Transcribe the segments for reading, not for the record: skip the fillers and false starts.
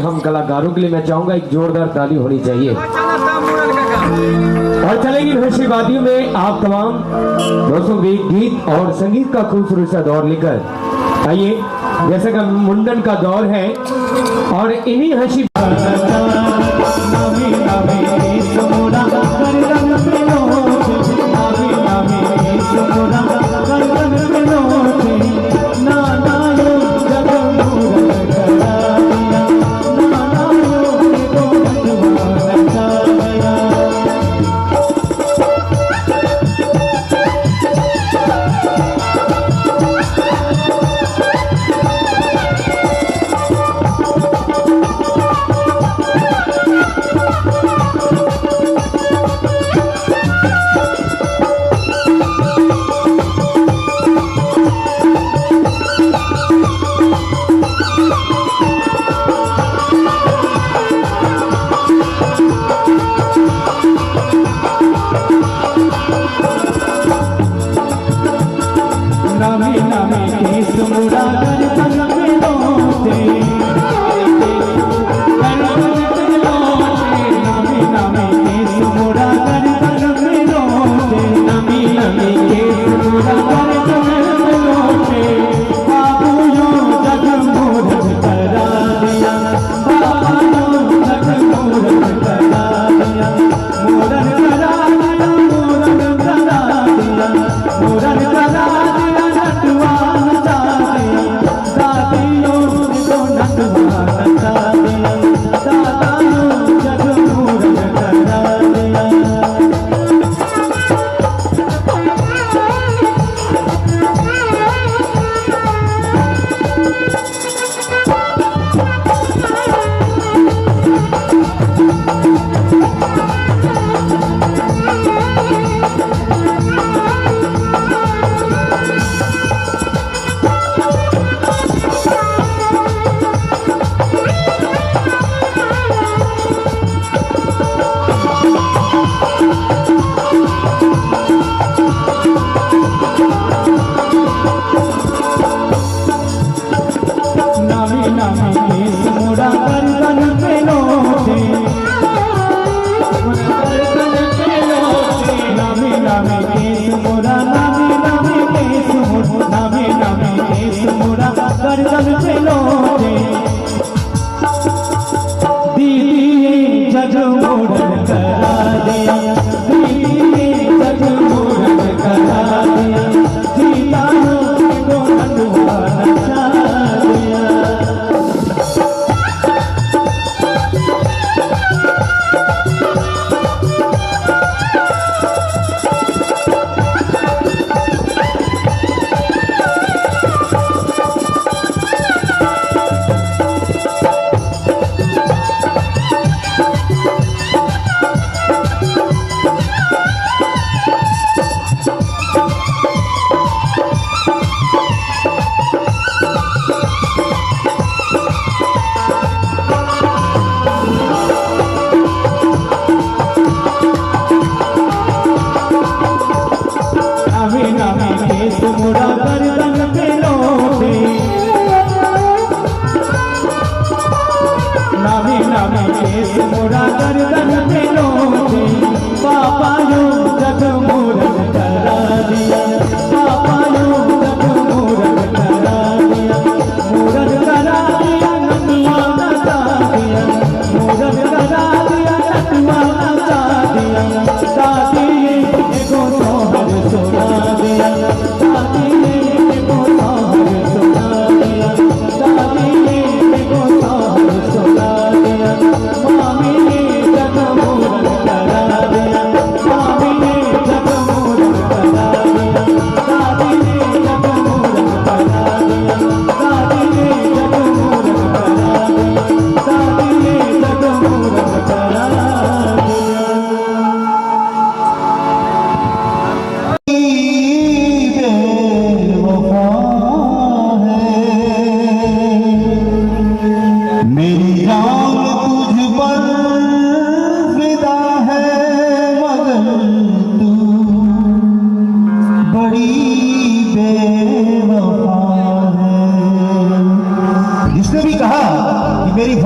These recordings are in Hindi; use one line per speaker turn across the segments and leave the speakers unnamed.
हम कलाकारों के लिए मैं चाहूंगा एक जोरदार ताली होनी चाहिए। और चलेंगे खुशी वादियों में आप तमाम दोस्तों के गीत और संगीत का खूबसूरत सा दौर लेकर आइए। जैसे कि मुंडन का दौर है और इन्हीं हंसी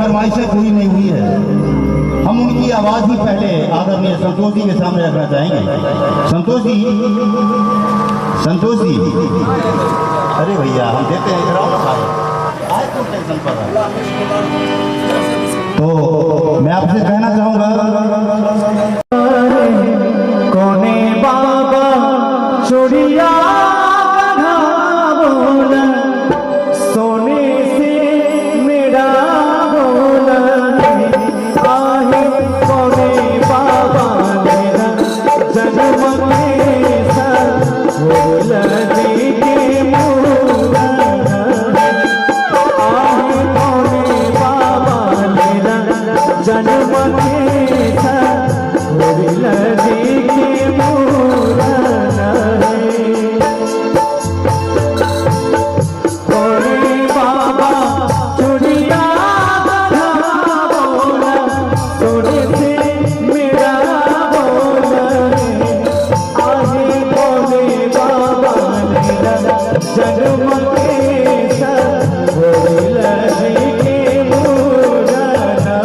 फरमाइशें पूरी नहीं हुई है। हम उनकी आवाज़ ही पहले आदरणीय संतोष जी के सामने रखना चाहेंगे। संतोष जी, संतोष जी, अरे भैया हम देते हैं, इधर आओ ना भाई, आज क्यों टेंशन पर रहा? तो मैं आपसे कहना चाहूँगा,
कोने बाबा चोरिया बोला, सोने से मेरा बोला, आहे कोने बाबा मेरा जन्म में सब बोला जी के मूला, आहे कोने बाबा मेरा जन्म में सब बोला जी के मूला। जन्म के सब बोला जी के मूला है,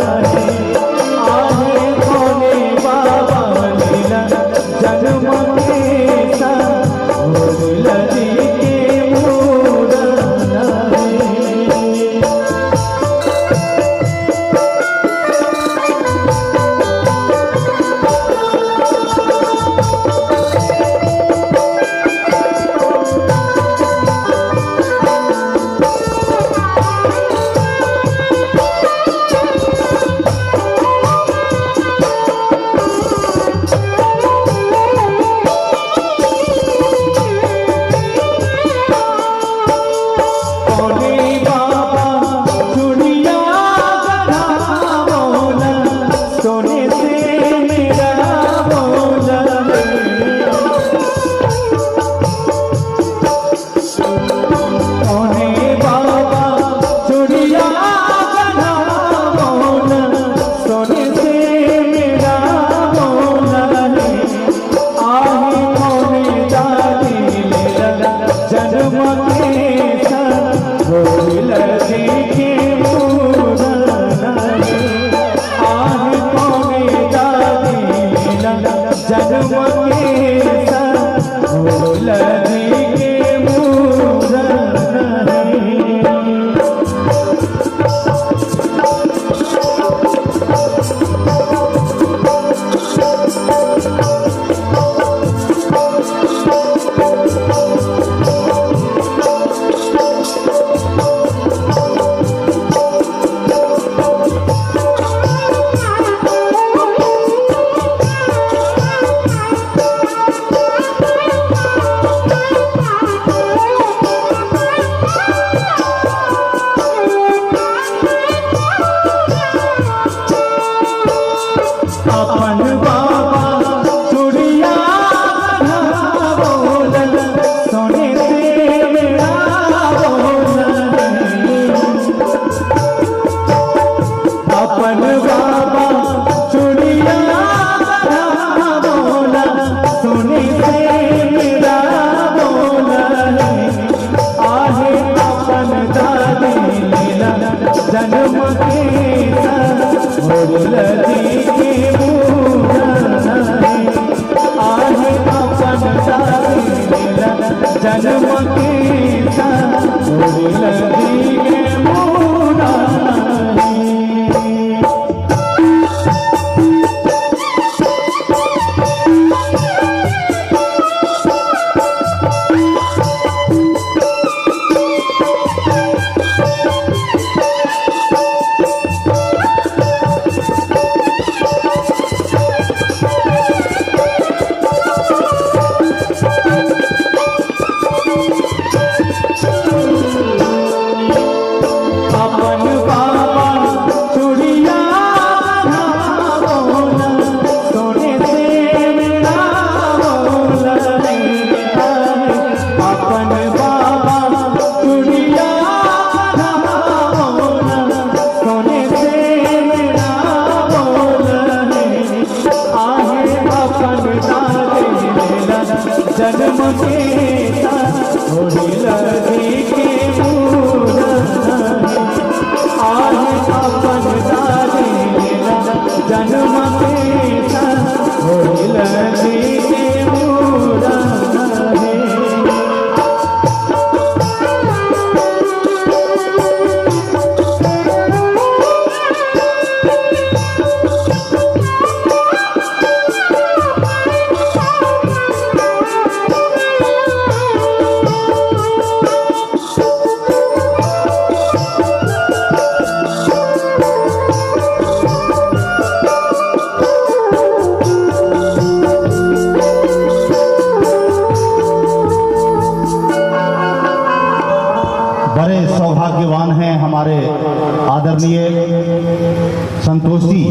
संतोष जी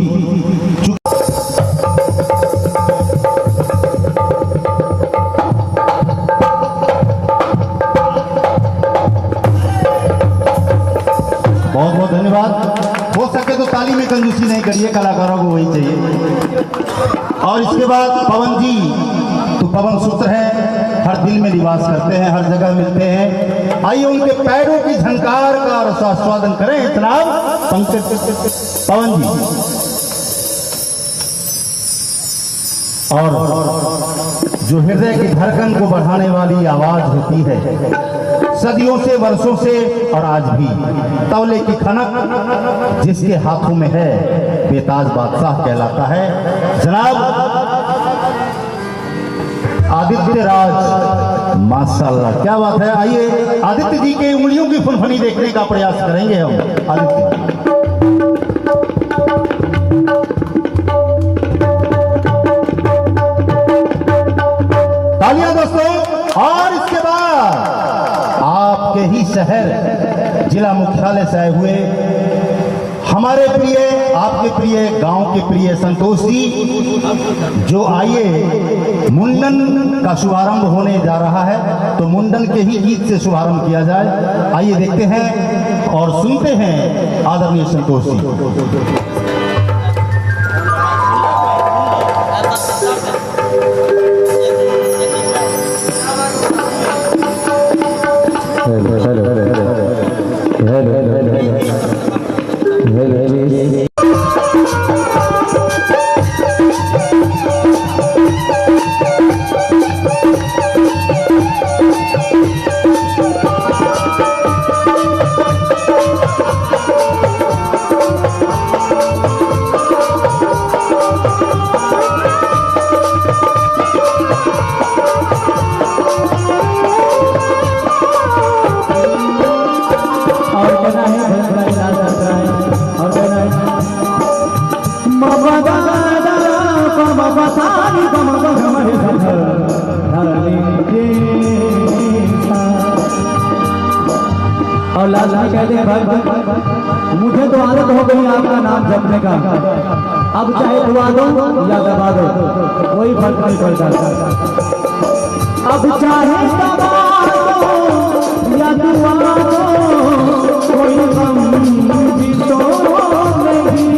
बहुत बहुत धन्यवाद। हो सके तो ताली में कंजूसी नहीं करिए, कलाकारों को वही चाहिए। और इसके बाद पवन जी, तो पवन सूत्र है, हर दिल में निवास करते हैं, हर जगह मिलते हैं। आइए उनके पैरों की झंकार का आस्वादन करें। इतना पंकज पवन जी और जो हृदय की धड़कन को बढ़ाने वाली आवाज होती है सदियों से, वर्षों से और आज भी, तौले की खनक जिसके हाथों में है बेताज बादशाह कहलाता है। जनाब आदित्य राज, माशाल्लाह क्या बात है। आइए आदित्य जी के उंगलियों की फुनफनी देखने का प्रयास करेंगे हम। आदित्य तालियां दोस्तों। और इसके बाद आपके ही शहर जिला मुख्यालय से आए हुए हमारे प्रिय, आपके प्रिय, गांव के प्रिय संतोष जी, जो आइए मुंडन का शुभारंभ होने जा रहा है, तो मुंडन के ही गीत से शुभारंभ किया जाए। आइए देखते हैं और सुनते हैं आदरणीय संतोष जी।
और लास्ट में कहते हैं भाई मुझे तो आदत हो गई आपका नाम जपने का, अब चाहे दुआ दो या दबा दो कोई फर्क नहीं पड़ता। अब चाहे दबा दो या दुआ दो कोई गम भी तो नहीं।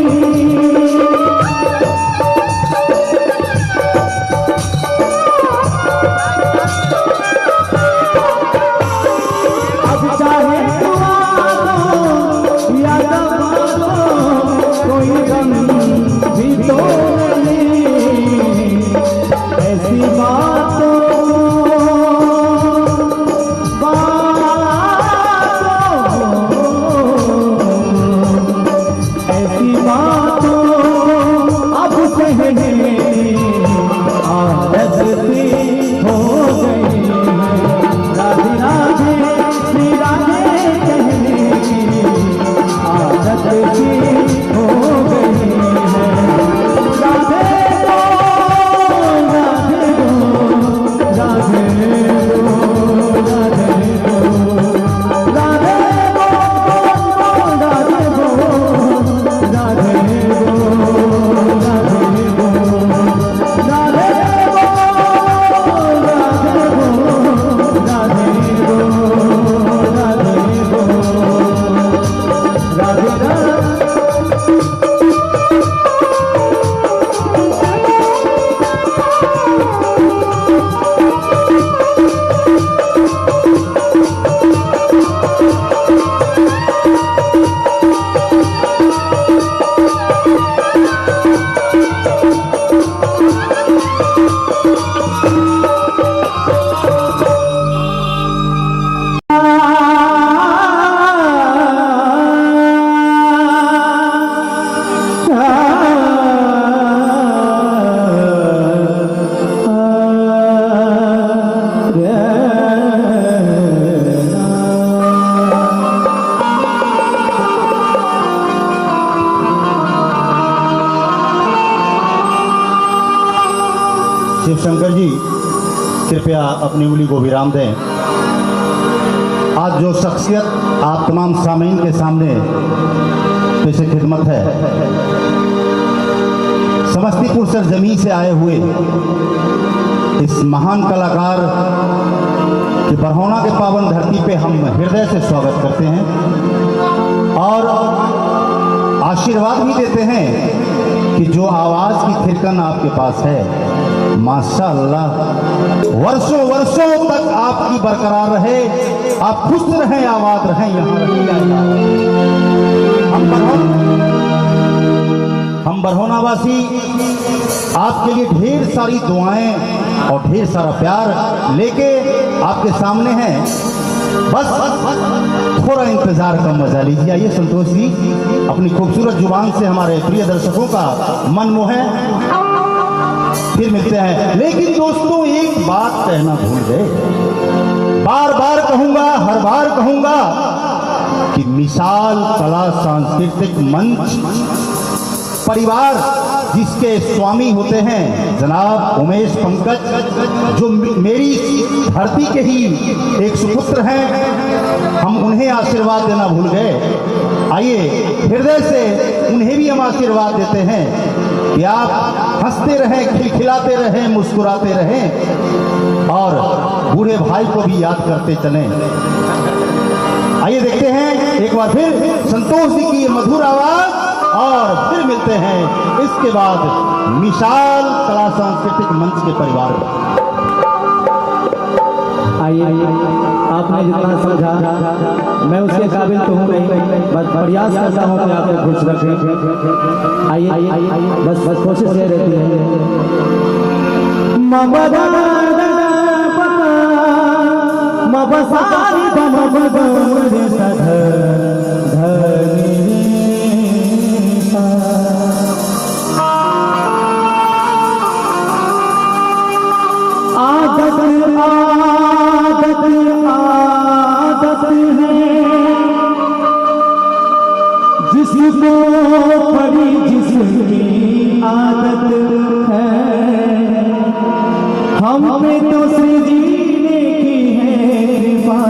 शिवशंकर जी कृपया अपनी उंगली को विराम दें। आज जो शख्सियत आप तमाम सामीन के सामने पेश खिदमत है समस्तीपुर सरजमी से आए हुए इस महान कलाकार के बरहौना के पावन धरती पे हम हृदय से स्वागत करते हैं और आशीर्वाद भी देते हैं कि जो आवाज़ की थिरकन आपके पास है माशाअल्लाह वर्षों वर्षों तक आपकी बरकरार रहे, आप खुश रहें, आबाद रहें, यहाँ हम बरहौनावासी आपके लिए ढेर सारी दुआएं और ढेर सारा प्यार लेके आपके सामने हैं। बस थोड़ा इंतजार का मजा लीजिए। आइए संतोष जी अपनी खूबसूरत जुबान से हमारे प्रिय दर्शकों का मन मोहे, फिर मिलते हैं। लेकिन दोस्तों एक बात कहना भूल गए, बार बार कहूंगा, हर बार कहूंगा कि मिसाल कला सांस्कृतिक मंच परिवार जिसके स्वामी होते हैं जनाब उमेश पंकज, जो मेरी धरती के ही एक सुपुत्र हैं, हम उन्हें आशीर्वाद देना भूल गए। आइए हृदय से उन्हें भी हम आशीर्वाद देते हैं कि आप हंसते रहें, खिलखिलाते रहें, मुस्कुराते रहें और बूढ़े भाई को भी याद करते चलें। आइए देखते हैं एक बार फिर संतोष जी की मधुर आवाज और फिर मिलते हैं इसके बाद मिसाल कला सांस्कृतिक मंच के परिवार में।
आइए आपने जितना समझा मैं उसके काबिल तो हूँ नहीं, बस प्रयास करता हूँ कि आपको खुश रखें। आइए बस कोशिश ये रहती है। जिसको पड़ी जिसकी आदत है, हम पे तो जीने की है कृपा,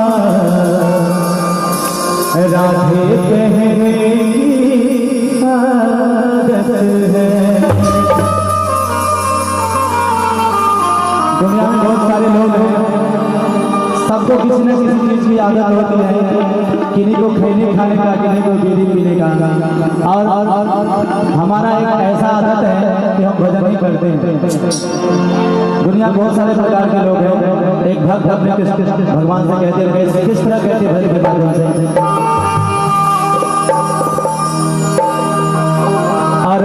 राधे कहने की आदत है। दुनिया में बहुत सारे लोग हैं, सबको किसी न किसी चीज की आदत होती है, किन्हीं को खैनी खाने का, किन्हीं को बीड़ी पीने का, और हमारा एक ऐसा आदत है कि हम भजन नहीं करते हैं। दुनिया में बहुत सारे प्रकार के लोग हैं। एक भक्त अपने भगवान से कहते हैं, किस तरह कहते हैं भजन के माध्यम से, और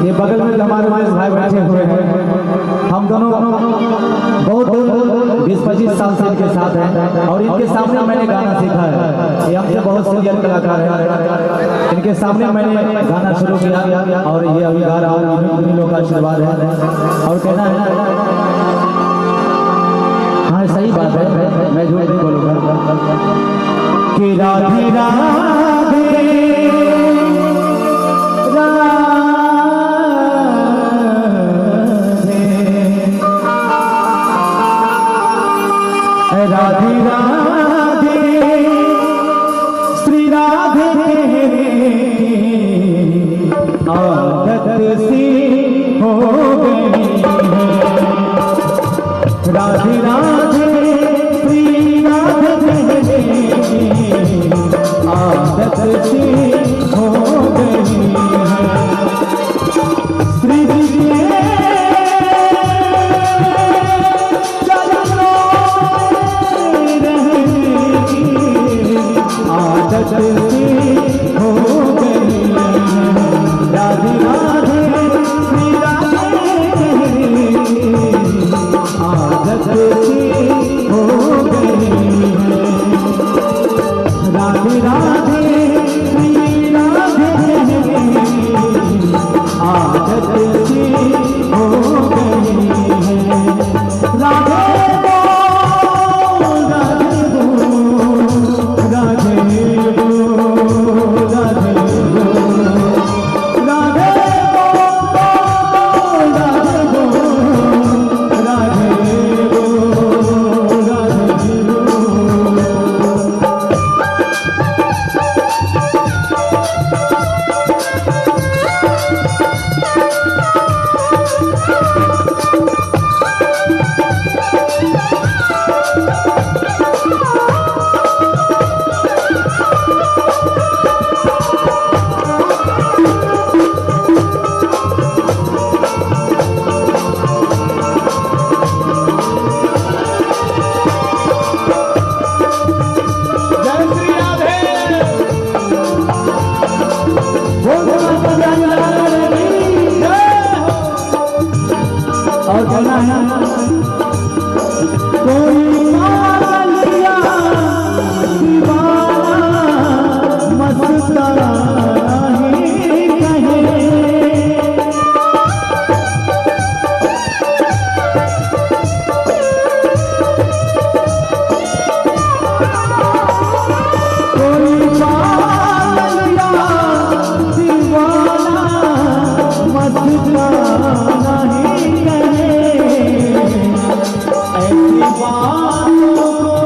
ये बगल में हमारे भाई बैठे हुए हैं, हम दोनों बहुत 20-25 साल से इनके साथ हैं और इनके सामने मैंने गाना सीखा है। ये हमसे बहुत सीनियर कलाकार है, इनके सामने मैंने गाना शुरू किया और ये अभी गा रहा हूँ। इन्हीं लोगों का आशीर्वाद है और कहना है, हाँ सही बात है, मैं झूठ नहीं बोलूँगा कि राधे राधे राधे राधे श्री राधे आदत सी हो गई है। राधे राधे श्री राधे आदत सी हो गई है। श्री आदत सी हो गई है। राधे राधे श्री राधे आदत सी और कहना है कोई मालिया दीवाना मस्ताना नहीं कहे कोई मालिया दीवाना मस्ताना नहीं कहे ऐसी बातों को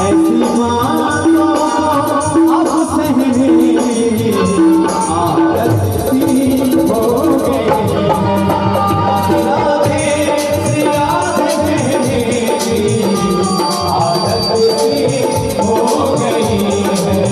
ऐसी बातों अब सहने आदत सी हो गई राधे से राधे कहने आदत सी हो गई है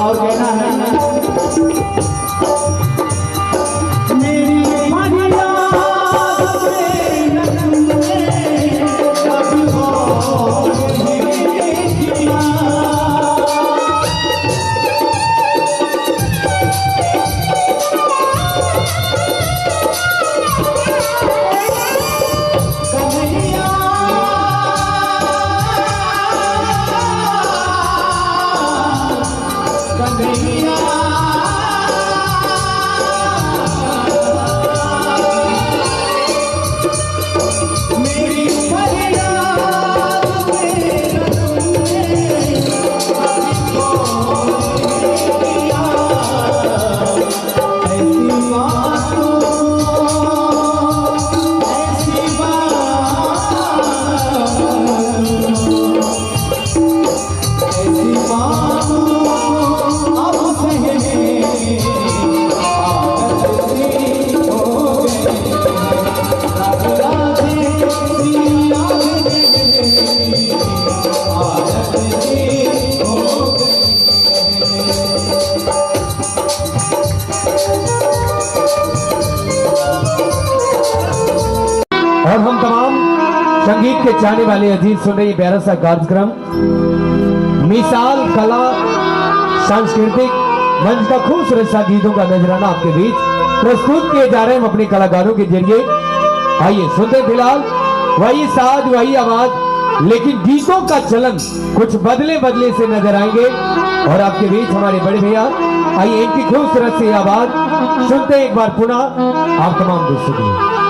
और कहना है मेरी फरियाद में कभी और नहीं किया मेरी फरियाद और हम तमाम संगीत के चाहने वाले अजीज सुन रहे प्यारा सा कार्यक्रम मिसाल कला सांस्कृतिक मंच का खूबसूरत सा गीतों का नजराना आपके बीच प्रस्तुत किए जा रहे हैं हम अपने कलाकारों के जरिए। आइए सुनते फिलहाल वही साज वही आवाज लेकिन गीतों का चलन कुछ बदले बदले से नजर आएंगे और आपके बीच हमारे बड़े भैया आइए इनकी खूबसूरत सी आवाज सुनते हैं एक बार पुनः आप तमाम दोस्तों को।